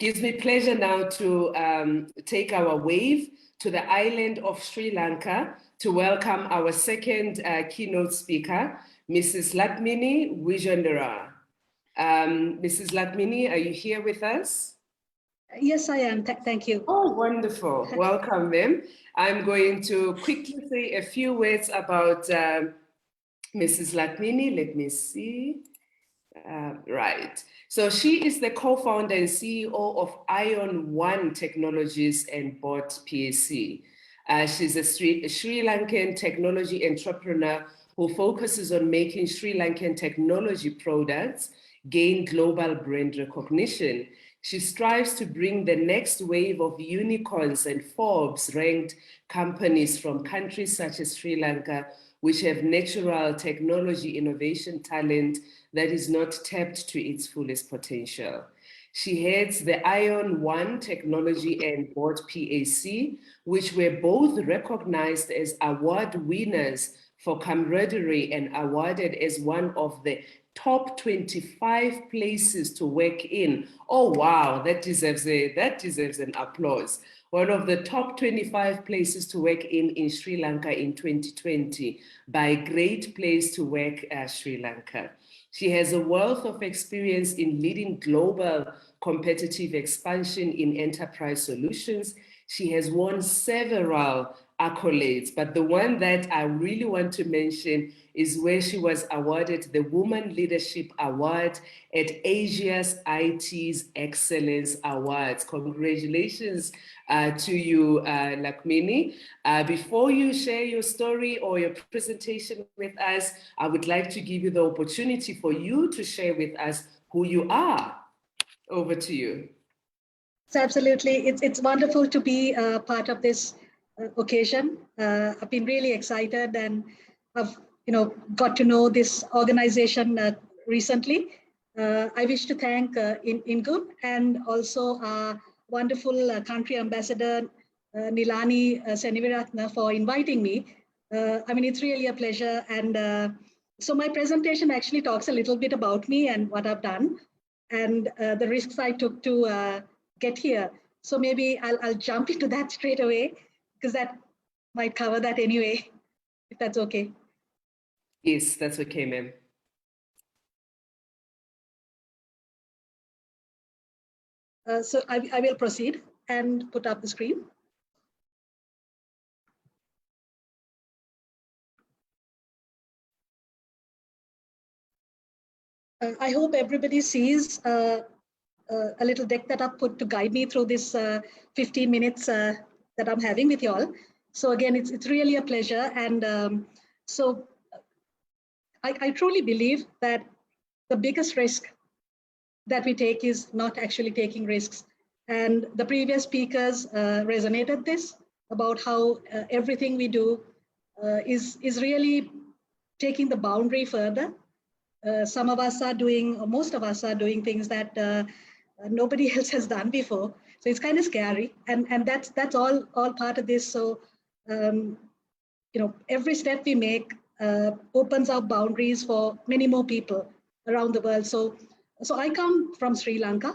Gives me pleasure now to take our wave to the island of Sri Lanka to welcome our second keynote speaker, Mrs. Lakmini Wijesundera. Mrs. Lakmini, are you here with us? Yes, I am. Thank you. Oh, wonderful. Welcome, ma'am. I'm going to quickly say a few words about Mrs. Lakmini. Let me see. Right. So she is the co-founder and CEO of IronOne Technologies and Board PAC. She's a Sri Lankan technology entrepreneur who focuses on making Sri Lankan technology products gain global brand recognition. She strives to bring the next wave of unicorns and Forbes-ranked companies from countries such as Sri Lanka, which have natural technology innovation talent that is not tapped to its fullest potential. She heads the IronOne Technology and Board PAC, which were both recognized as award winners for camaraderie and awarded as one of the top 25 places to work in. Oh, wow, that deserves an applause. One of the top 25 places to work in Sri Lanka in 2020 by Great Place to Work Sri Lanka. She has a wealth of experience in leading global competitive expansion in enterprise solutions. She has won several accolades, but the one that I really want to mention is where she was awarded the Women Leadership Award at Asia's IT's Excellence Awards. Congratulations to you, Lakmini. Before you share your story or your presentation with us, I would like to give you the opportunity for you to share with us who you are. Over to you. So absolutely, it's wonderful to be part of this occasion. I've been really excited, and I've got to know this organization recently. I wish to thank Ingun and also our wonderful country ambassador Nilani Seniviratna for inviting me. I mean, it's really a pleasure. And so my presentation actually talks a little bit about me and what I've done and the risks I took to get here. So maybe I'll jump into that straight away, because that might cover that anyway, if that's okay. Yes, that's okay, ma'am. So I will proceed and put up the screen. I hope everybody sees a little deck that I've put to guide me through this 15 minutes that I'm having with you all. So again, it's really a pleasure. And so I truly believe that the biggest risk that we take is not actually taking risks. And the previous speakers resonated this about how everything we do is really taking the boundary further. Some of us are doing, or most of us are doing things that nobody else has done before. So it's kind of scary, and that's all part of this. So every step we make opens up boundaries for many more people around the world. So I come from Sri Lanka,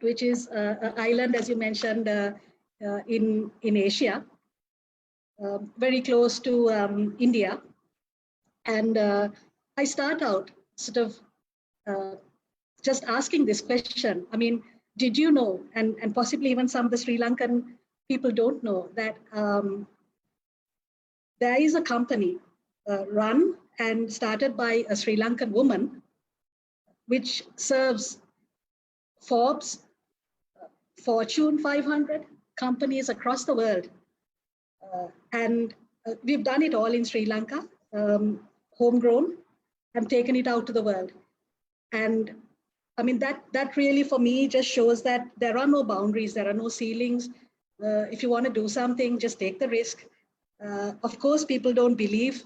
which is an island, as you mentioned, in Asia, very close to India. And I start out sort of just asking this question. I mean, did you know, and possibly even some of the Sri Lankan people don't know, that there is a company run and started by a Sri Lankan woman, which serves Forbes, Fortune 500 companies across the world. And we've done it all in Sri Lanka, homegrown, and taken it out to the world. And I mean, that really for me just shows that there are no boundaries, there are no ceilings. If you want to do something, just take the risk. Of course, people don't believe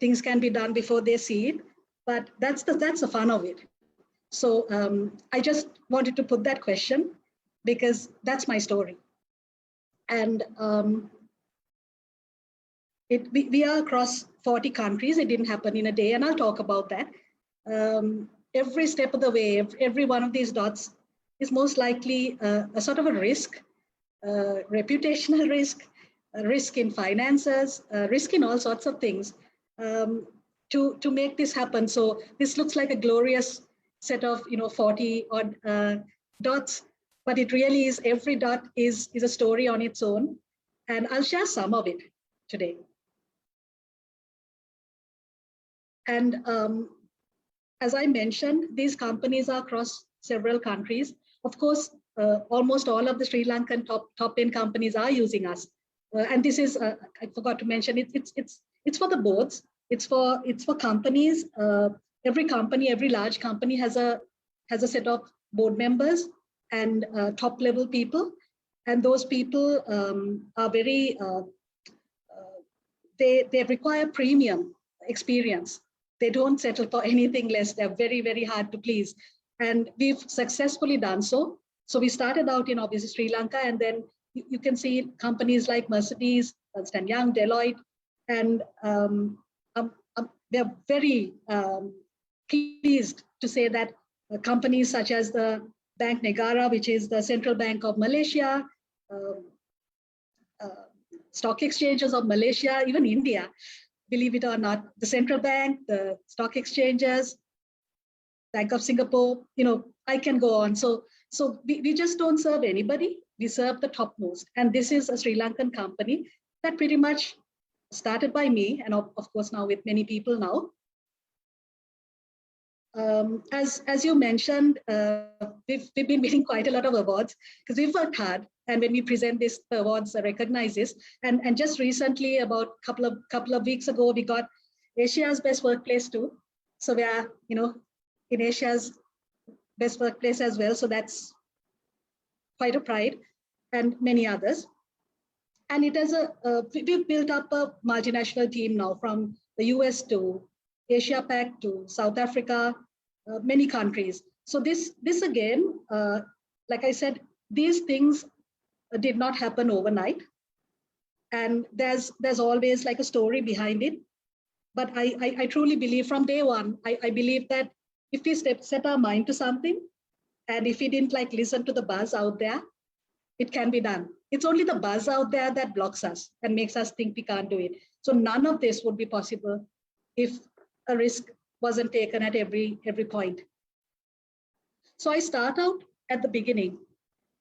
things can be done before they see it, but that's the fun of it. So I just wanted to put that question because that's my story. And we are across 40 countries. It didn't happen in a day, and I'll talk about that. Every step of the way, every one of these dots is most likely a sort of a risk, reputational risk, a risk in finances, risk in all sorts of things to make this happen. So this looks like a glorious set of 40 odd dots, but it really is, every dot is a story on its own. And I'll share some of it today. And as I mentioned, these companies are across several countries. Of course, almost all of the Sri Lankan top 10 companies are using us. And this is, I forgot to mention, it's for the boards. It's for companies. Every company, every large company has a set of board members and top level people. And those people are very, they require premium experience. They don't settle for anything less. They're very, very hard to please. And we've successfully done so. So we started out in obviously Sri Lanka, and then you can see companies like Mercedes, Ernst & Young, Deloitte, and they're very pleased to say that companies such as the Bank Negara, which is the central bank of Malaysia, stock exchanges of Malaysia, even India, believe it or not, the central bank, the stock exchanges, Bank of Singapore, I can go on. So we just don't serve anybody. We serve the topmost. And this is a Sri Lankan company that pretty much started by me, and of course now with many people now. As you mentioned, we've been winning quite a lot of awards because we've worked hard. And when we present this, the awards recognize this. And just recently, about couple of weeks ago, we got Asia's Best Workplace too. So we are, in Asia's Best Workplace as well. So that's quite a pride, and many others. And it has we've built up a multinational team now, from the US to Asia Pac to South Africa, many countries. So this again, like I said, these things did not happen overnight. And there's always like a story behind it. But I truly believe from day one, I believe that if we set our mind to something, and if we didn't listen to the buzz out there, it can be done. It's only the buzz out there that blocks us and makes us think we can't do it. So none of this would be possible if a risk wasn't taken at every point. So I start out at the beginning.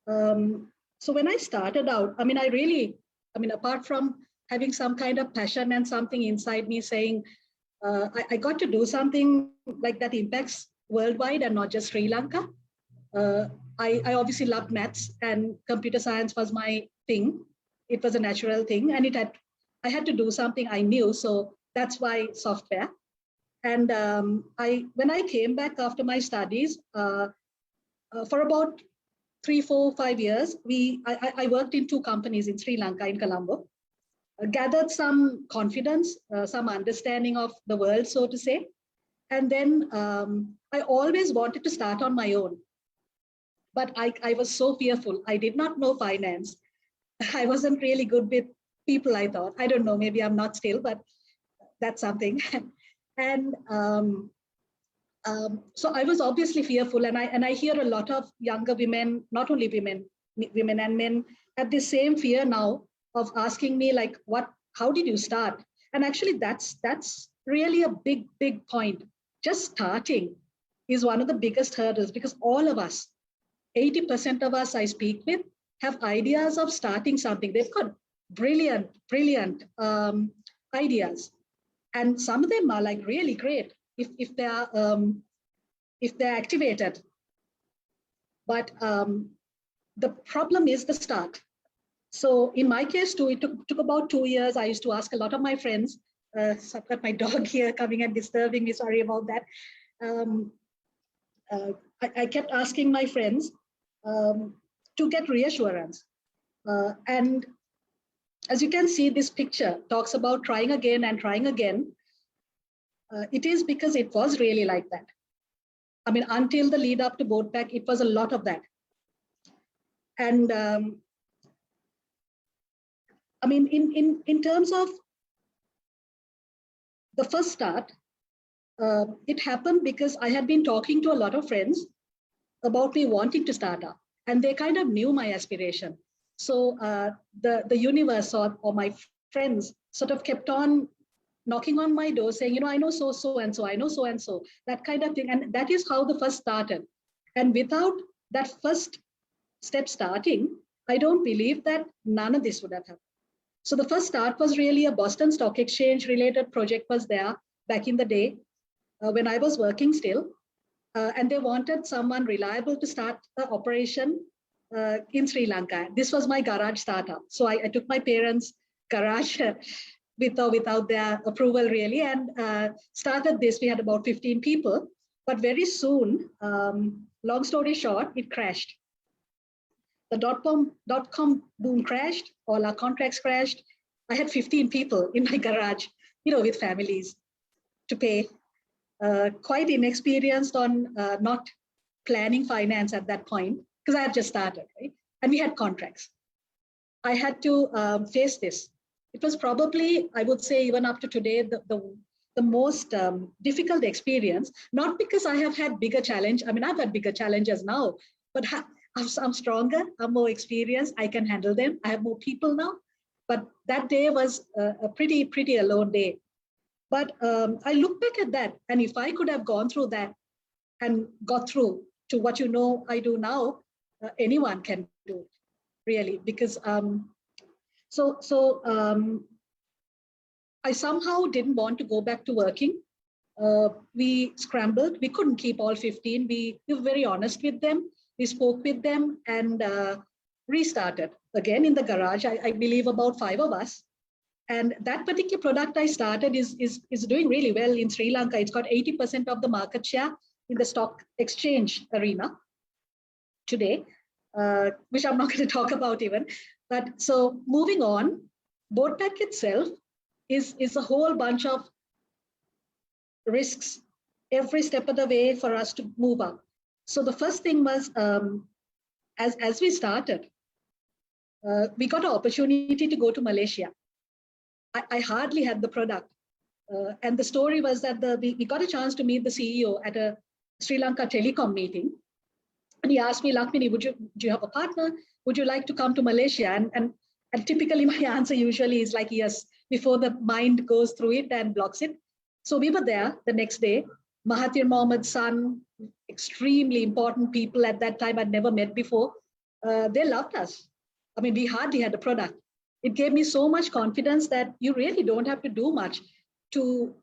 So when I started out, apart from having some kind of passion and something inside me saying, I got to do something like that impacts worldwide and not just Sri Lanka. I obviously loved maths, and computer science was my thing. It was a natural thing, and I had to do something I knew. So that's why software. And when I came back after my studies, for about 3, 4, 5 years, I worked in 2 companies in Sri Lanka, in Colombo, gathered some confidence, some understanding of the world, so to say. And then I always wanted to start on my own. But I was so fearful. I did not know finance. I wasn't really good with people, I thought. I don't know, maybe I'm not still, but that's something. And so I was obviously fearful. And I hear a lot of younger women, not only women and men, have the same fear now of asking me, how did you start? And actually, that's really a big point. Just starting is one of the biggest hurdles, because all of us, 80% of us I speak with, have ideas of starting something. They've got brilliant ideas, and some of them are really great if they're activated. But the problem is the start. So in my case too, it took about 2 years. I used to ask a lot of my friends. So I've got my dog here coming and disturbing me. Sorry about that. I kept asking my friends to get reassurance. And as you can see, this picture talks about trying again and trying again. It is because it was really like that. Until the lead up to Board Pack, it was a lot of that. And in terms of the first start, it happened because I had been talking to a lot of friends about me wanting to start up. and they kind of knew my aspiration. So the universe or my friends sort of kept on knocking on my door saying, I know so and so, I know so and so, that kind of thing. And that is how the first started. And without that first step starting, I don't believe that none of this would have happened. So the first start was really a Boston Stock Exchange related project was there back in the day when I was working still. And they wanted someone reliable to start the operation in Sri Lanka. This was my garage startup. So I took my parents' garage with or without their approval really, and started this. We had about 15 people, but very soon, long story short, it crashed. The dot-com boom crashed, all our contracts crashed. I had 15 people in my garage, with families to pay. Quite inexperienced on not planning finance at that point, because I had just started, right? And we had contracts. I had to face this. It was probably, I would say, even up to today, the most difficult experience, not because I have had bigger challenge. I mean, I've had bigger challenges now, but I'm stronger, I'm more experienced, I can handle them. I have more people now. But that day was a pretty alone day. But I look back at that, and if I could have gone through that and got through to what I do now, anyone can do it, really, because I somehow didn't want to go back to working. We scrambled. We couldn't keep all 15. We were very honest with them. We spoke with them and restarted again in the garage. I believe about 5 of us. And that particular product I started is doing really well in Sri Lanka. It's got 80% of the market share in the stock exchange arena today, which I'm not going to talk about even. But so moving on, BoardPack itself is a whole bunch of risks every step of the way for us to move up. So the first thing was, as we started, we got an opportunity to go to Malaysia. I hardly had the product. And the story was that we got a chance to meet the CEO at a Sri Lanka telecom meeting. And he asked me, Lakmini, do you have a partner? Would you like to come to Malaysia? And typically my answer usually is like, yes, before the mind goes through it and blocks it. So we were there the next day. Mahathir Mohamad's son, extremely important people at that time I'd never met before. They loved us. I mean, we hardly had a product. It gave me so much confidence that you really don't have to do much to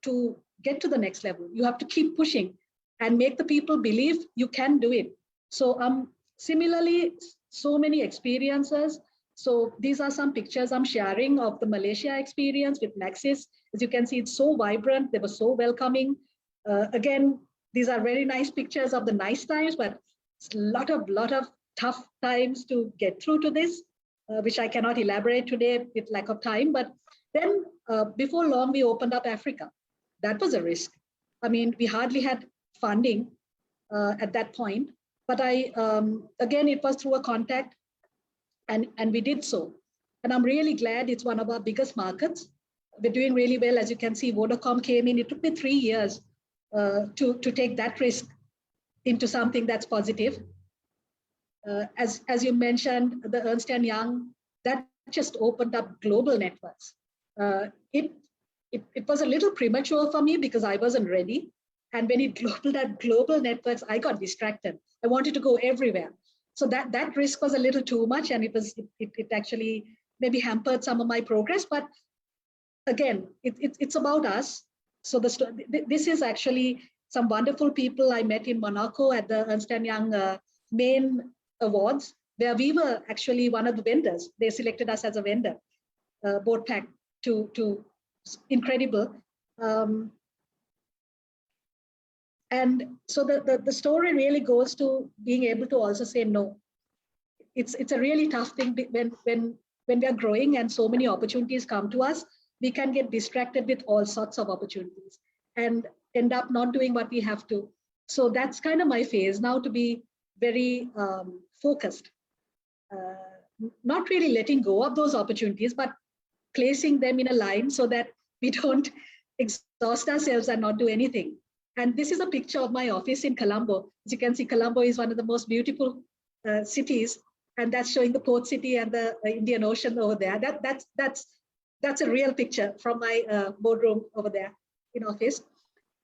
get to the next level. You have to keep pushing and make the people believe you can do it. So similarly, so many experiences. So these are some pictures I'm sharing of the Malaysia experience with Maxis. As you can see, it's so vibrant. They were so welcoming. Again, these are very nice pictures of the nice times, but it's a lot of tough times to get through to this, which I cannot elaborate today with lack of time. But then before long, we opened up Africa. That was a risk. I mean, we hardly had funding at that point, but again, it was through a contact and we did so. And I'm really glad it's one of our biggest markets. We're doing really well. As you can see, Vodacom came in. It took me 3 years to take that risk into something that's positive. As you mentioned, the Ernst & Young, that just opened up global networks. It was a little premature for me because I wasn't ready. And when it had global networks, I got distracted. I wanted to go everywhere. So that risk was a little too much, and it actually maybe hampered some of my progress. But again, it's about us. So this is actually some wonderful people I met in Monaco at the Ernst & Young main awards, where we were actually one of the vendors. They selected us as a vendor, BoardPack, to incredible. And so the story really goes to being able to also say no. It's a really tough thing when we are growing and so many opportunities come to us, we can get distracted with all sorts of opportunities and end up not doing what we have to. So that's kind of my phase now, to be very focused, not really letting go of those opportunities, but placing them in a line so that we don't exhaust ourselves and not do anything. And this is a picture of my office in Colombo. As you can see, Colombo is one of the most beautiful cities, and that's showing the port city and the Indian Ocean over there. That's a real picture from my boardroom over there in office.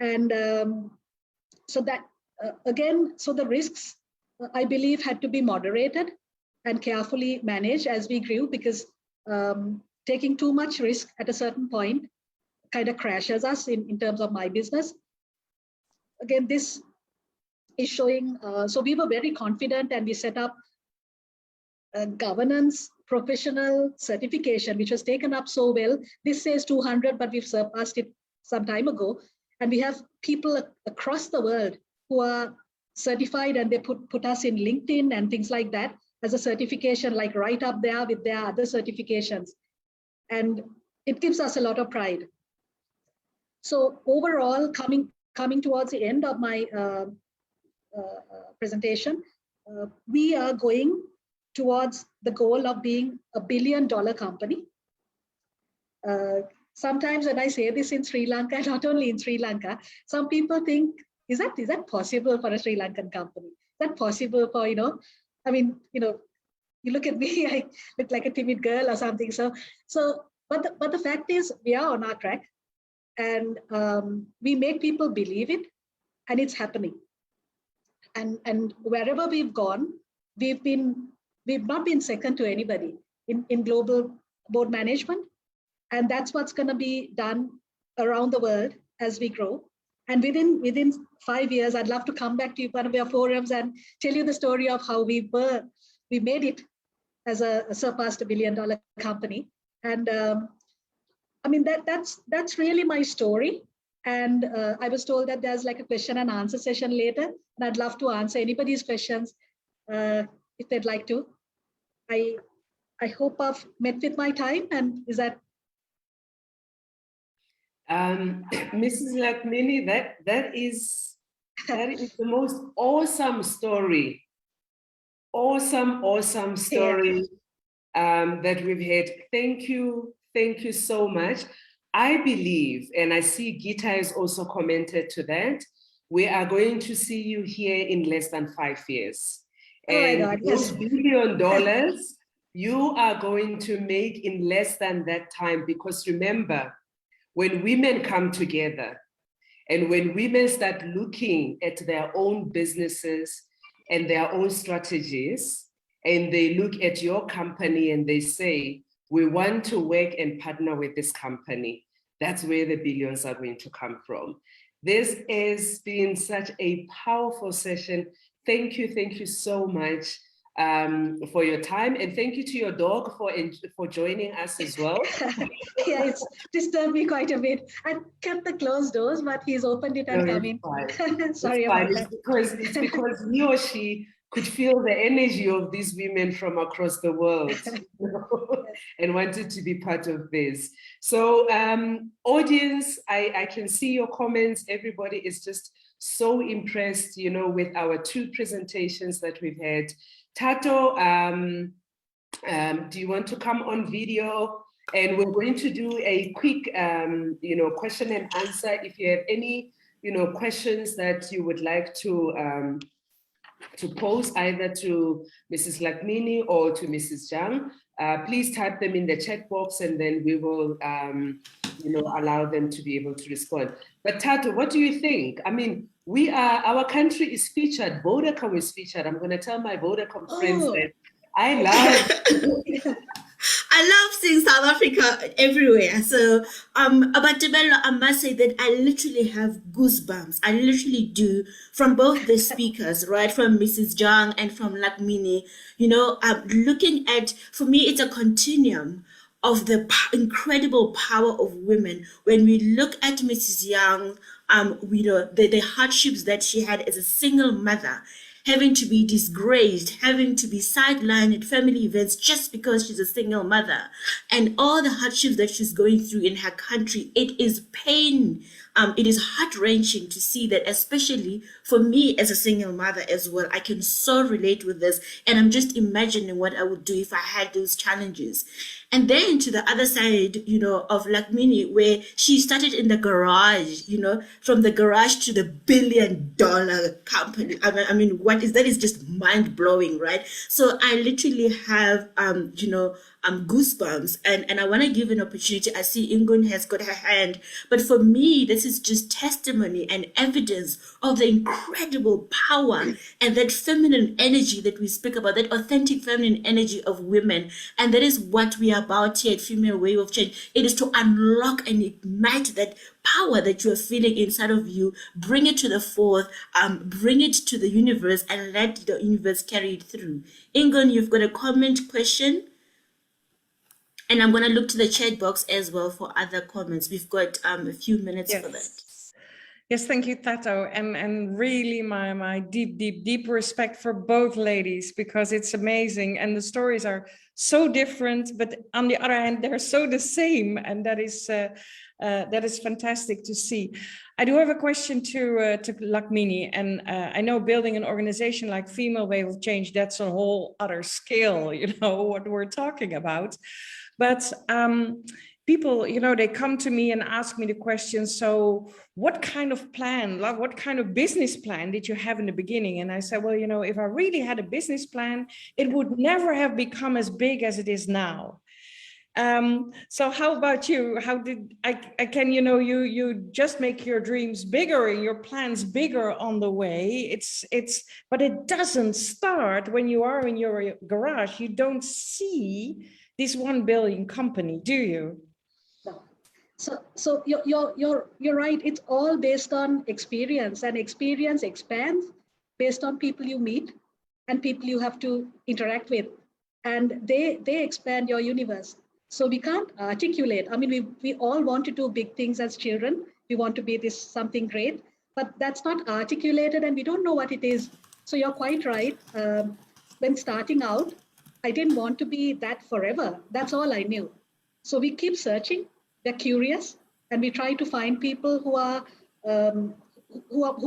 And so that again, so the risks I believe had to be moderated and carefully managed as we grew, because taking too much risk at a certain point kind of crashes us in terms of my business. Again, this is showing, so we were very confident and we set up governance, professional certification, which was taken up so well. This says 200, but we've surpassed it some time ago. And we have people across the world who are certified, and they put us in LinkedIn and things like that as a certification, like right up there with their other certifications. And it gives us a lot of pride. So overall, coming towards the end of my presentation, we are going towards the goal of being a $1 billion company. Sometimes when I say this in Sri Lanka, not only in Sri Lanka, some people think, is that possible for a Sri Lankan company? Is that possible for, I mean, you look at me, I look like a timid girl or something. But the fact is, we are on our track, and we make people believe it, and it's happening. And wherever we've gone, we've not been second to anybody in global board management. And that's what's going to be done around the world as we grow. And within 5 years, I'd love to come back to you, one of your forums, and tell you the story of how we made it as a surpassed $1 billion company. And I mean, that's really my story. And I was told that there's like a question and answer session later, and I'd love to answer anybody's questions if they'd like to. I hope I've met with my time. And is that? Mrs. Lakmini, that is the most awesome story. Awesome story that we've had. Thank you so much. I believe, and I see Gita has also commented to that, we are going to see you here in less than 5 years. And my God, those yes. $1 billion, you are going to make in less than that time, because remember, when women come together and when women start looking at their own businesses and their own strategies, and they look at your company and they say, we want to work and partner with this company, that's where the billions are going to come from. This has been such a powerful session. Thank you so much for your time, and thank you to your dog for joining us as well. Yeah, it's disturbed me quite a bit. I kept the closed doors, but he's opened it and come in. Sorry about that. It's because he or she could feel the energy of these women from across the world, and wanted to be part of this. So audience, I can see your comments. Everybody is just so impressed, with our 2 presentations that we've had. Tato, do you want to come on video? And we're going to do a quick, question and answer. If you have any, questions that you would like to pose either to Mrs. Lakmini or to Mrs. Jang, please type them in the chat box, and then we will, allow them to be able to respond. But Tato, what do you think? I mean, our country is featured, Vodacom is featured. I'm going to tell my Vodacom friends that I love seeing South Africa everywhere. So, about Debello, I must say that I literally have goosebumps. I literally do, from both the speakers, right? From Mrs. Jang and from Lakmini. Looking at, for me, it's a continuum of the incredible power of women. When we look at Mrs. Yang, the hardships that she had as a single mother, having to be disgraced, having to be sidelined at family events just because she's a single mother, and all the hardships that she's going through in her country. It is pain it is heart-wrenching to see that, especially for me as a single mother as well. I can so relate with this, and I'm just imagining what I would do if I had those challenges. And then to the other side, of Lakmini, where she started in the garage, from the garage to the billion-dollar company. I mean, what is that? Is just mind-blowing, right? So I literally have, goosebumps, and I want to give an opportunity. I see Ingun has got her hand, but for me, this is just testimony and evidence of the incredible power and that feminine energy that we speak about, that authentic feminine energy of women. And that is what we are about here at Female Wave of Change. It is to unlock and ignite that power that you are feeling inside of you, bring it to the forth, bring it to the universe, and let the universe carry it through. Ingun, you've got a comment, question? And I'm going to look to the chat box as well for other comments. We've got a few minutes for that. Yes, thank you, Tato. And really my deep respect for both ladies, because it's amazing. And the stories are so different, but on the other hand, they're so the same. And that is fantastic to see. I do have a question to Lakmini. And I know building an organization like Female Wave of Change, that's a whole other scale, what we're talking about. But people, they come to me and ask me the question, so what kind of plan, what kind of business plan did you have in the beginning? And I said, well, if I really had a business plan, it would never have become as big as it is now. So how about you? How did can you just make your dreams bigger and your plans bigger on the way? But it doesn't start when you are in your garage. You don't see this 1 billion company, do you? No. So you're right. It's all based on experience, and experience expands based on people you meet and people you have to interact with, and they expand your universe. So we can't articulate. I mean, we all want to do big things as children. We want to be this something great, but that's not articulated, and we don't know what it is. So you're quite right. When starting out, I didn't want to be that forever. That's all I knew. So we keep searching. We're curious, and we try to find people who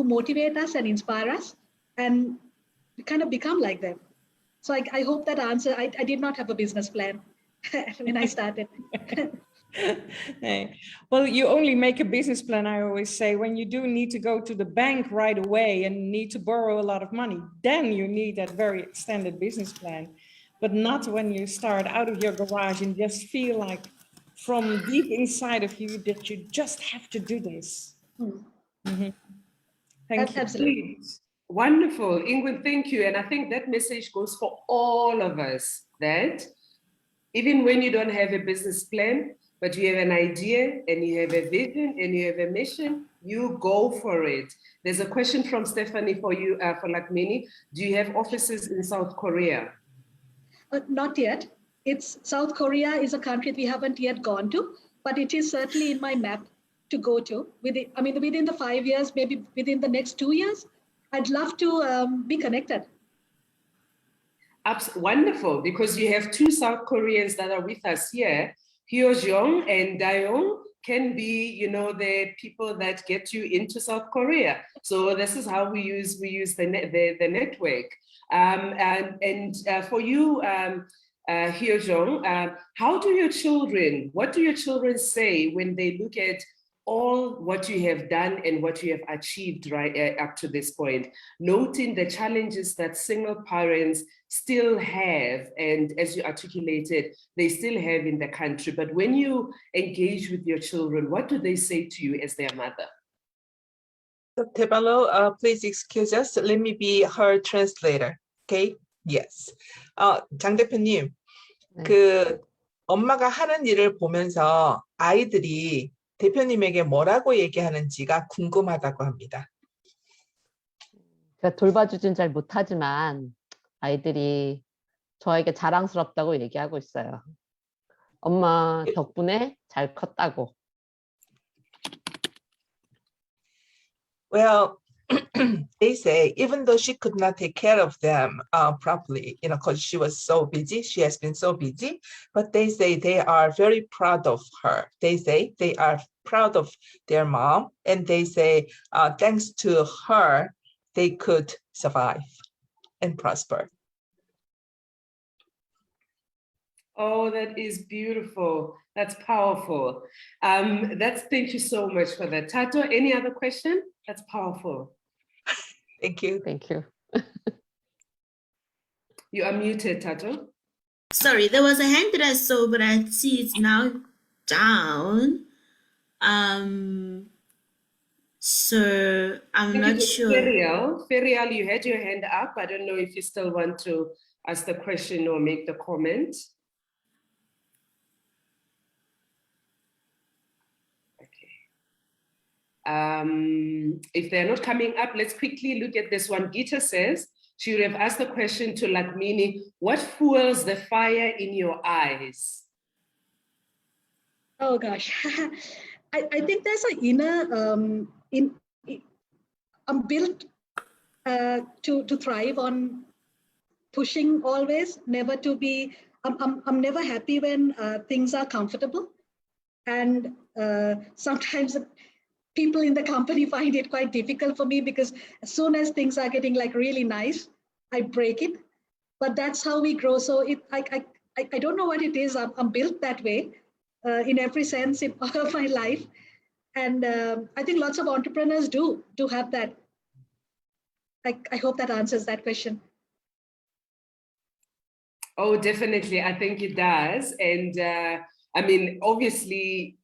motivate us and inspire us, and we kind of become like them. So I hope that answer. I did not have a business plan when I started. Hey. Well, you only make a business plan, I always say, when you do need to go to the bank right away and need to borrow a lot of money. Then you need that very extended business plan, but not when you start out of your garage and just feel like from deep inside of you that you just have to do this. Mm-hmm. Thank you. Absolutely. Wonderful, Ingrid, thank you. And I think that message goes for all of us, that even when you don't have a business plan, but you have an idea and you have a vision and you have a mission, you go for it. There's a question from Stephanie for you, for Lakmini. Do you have offices in South Korea? Not yet. South Korea is a country we haven't yet gone to, but it is certainly in my map to go to. Within the 5 years, maybe within the next 2 years, I'd love to be connected. Wonderful, because you have 2 South Koreans that are with us here. Hyojong and Daeong can be, the people that get you into South Korea. So this is how we use the network. For you, Hyojong, what do your children say when they look at all what you have done and what you have achieved right up to this point, noting the challenges that single parents still have, and as you articulated, they still have in the country. But when you engage with your children, what do they say to you as their mother? Tebalo, please excuse us. Let me be her translator. Okay? Yes. 장 대표님, 그 엄마가 하는 일을 보면서 아이들이 대표님에게 뭐라고 얘기하는지가 궁금하다고 합니다. 제가 돌봐주진 잘 못하지만 아이들이 저에게 자랑스럽다고 얘기하고 있어요. 엄마 덕분에 잘 컸다고. Well, they say, even though she could not take care of them properly, because she was so busy, she has been so busy, but they say they are very proud of her. They say they are proud of their mom, and they say thanks to her, they could survive and prosper. Oh, that is beautiful. That's powerful. Thank you so much for that. Tato, any other question? That's powerful. Thank you. Thank you. You are muted, Tato. Sorry, there was a hand that I saw, but I see it's now down. So I'm not sure. Ferial, you had your hand up. I don't know if you still want to ask the question or make the comment. If they're not coming up, let's quickly look at this one. Gita says, she would have asked the question to Lakmini, what fuels the fire in your eyes? Oh gosh, I think there's an inner, I'm built to thrive on pushing always, never to be, I'm never happy when things are comfortable. And sometimes people in the company find it quite difficult for me because as soon as things are getting like really nice, I break it. But that's how we grow. So I don't know what it is. I'm built that way in every sense of my life. And I think lots of entrepreneurs do have that. I hope that answers that question. Oh, definitely. I think it does. And I mean, obviously,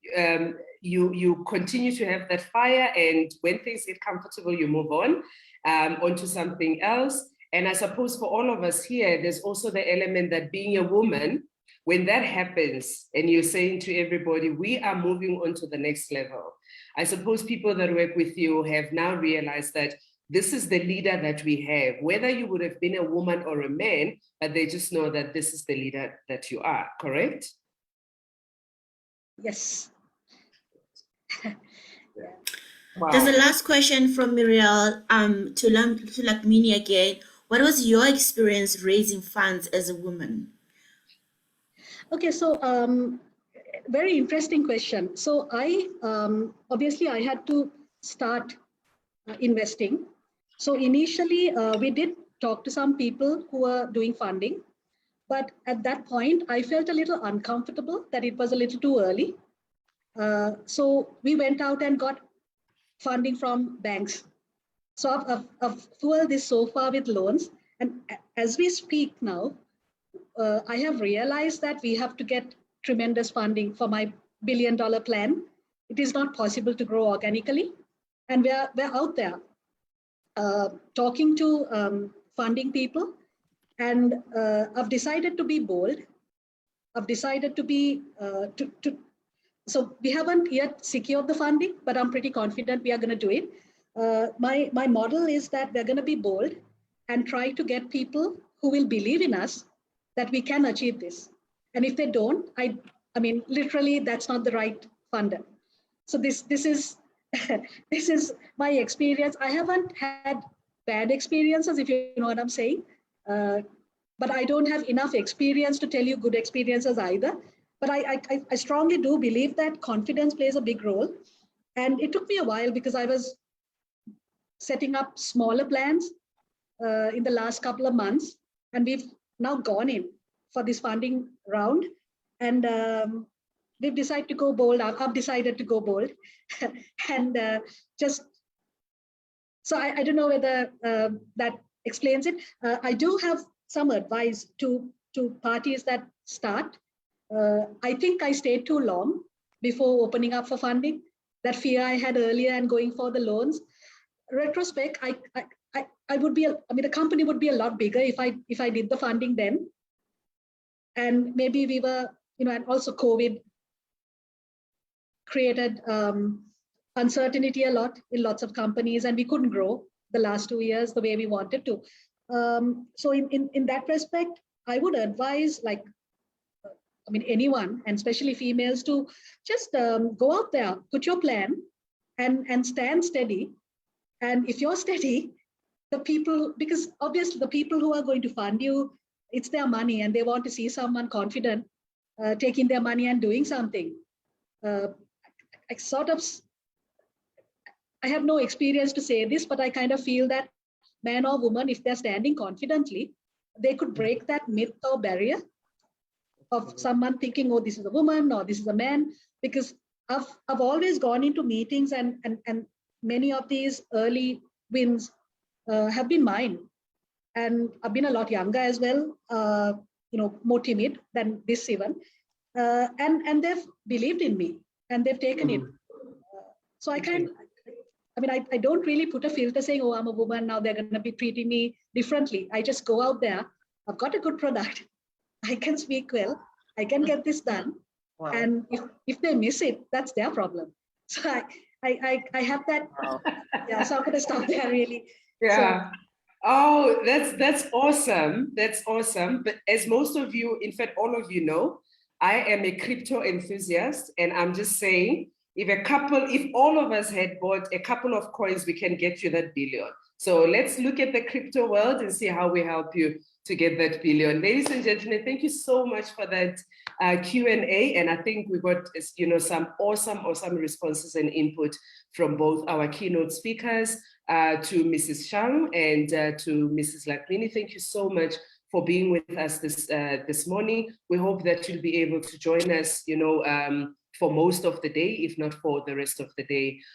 you continue to have that fire, and when things get comfortable, you move on onto something else. And I suppose for all of us here, there's also the element that being a woman, when that happens and you're saying to everybody, we are moving on to the next level. I suppose people that work with you have now realized that this is the leader that we have, whether you would have been a woman or a man, but they just know that this is the leader that you are, correct? Yes. Wow. There's a last question from Muriel to Lakmini again. What was your experience raising funds as a woman? Okay, so very interesting question. So I obviously I had to start investing. So initially we did talk to some people who were doing funding, but at that point I felt a little uncomfortable that it was a little too early. So we went out and got funding from banks. So I've fueled this so far with loans. And as we speak now, I have realized that we have to get tremendous funding for my $1 billion plan. It is not possible to grow organically. And we're out there talking to funding people. And I've decided to be bold. I've decided to be, so we haven't yet secured the funding, but I'm pretty confident we are going to do it. My model is that we're going to be bold and try to get people who will believe in us that we can achieve this. And if they don't, I mean, literally, that's not the right funder. So this is this is my experience. I haven't had bad experiences, if you know what I'm saying. But I don't have enough experience to tell you good experiences either. But I strongly do believe that confidence plays a big role. And it took me a while because I was setting up smaller plans in the last couple of months. And we've now gone in for this funding round. And we've decided to go bold. I've decided to go bold. And just, so I don't know whether that explains it. I do have some advice to parties that start. I think I stayed too long before opening up for funding. That fear I had earlier and going for the loans. Retrospect, I would be, I mean, the company would be a lot bigger if I did the funding then. And maybe we were, you know, and also COVID created uncertainty a lot in lots of companies, and we couldn't grow the last 2 years the way we wanted to. So in that respect, I would advise, like, I mean, anyone, and especially females, to just go out there, put your plan and stand steady And if you're steady, the people, because obviously the people who are going to fund you, it's their money and they want to see someone confident taking their money and doing something. I have no experience to say this, but I kind of feel that man or woman, if they're standing confidently, they could break that myth or barrier of someone thinking, oh, this is a woman or this is a man, because I've always gone into meetings and many of these early wins have been mine. And I've been a lot younger as well, more timid than this even. And they've believed in me and they've taken it. So I don't really put a filter saying, oh, I'm a woman, now they're going to be treating me differently. I just go out there. I've got a good product. I can speak well. I can get this done. Wow. And if they miss it, that's their problem. So I have that. Wow. Yeah, so I'm going to stop there really. Yeah. So, oh, that's awesome. That's awesome. But as most of you, in fact, all of you know, I am a crypto enthusiast, and I'm just saying, if all of us had bought a couple of coins, we can get you that billion. So let's look at the crypto world and see how we help you to get that billion. Ladies and gentlemen, thank you so much for that Q&A. And I think we got some awesome responses and input from both our keynote speakers, to Mrs. Shang and to Mrs. Lakmini. Thank you so much for being with us this morning. We hope that you'll be able to join us, for most of the day, if not for the rest of the day.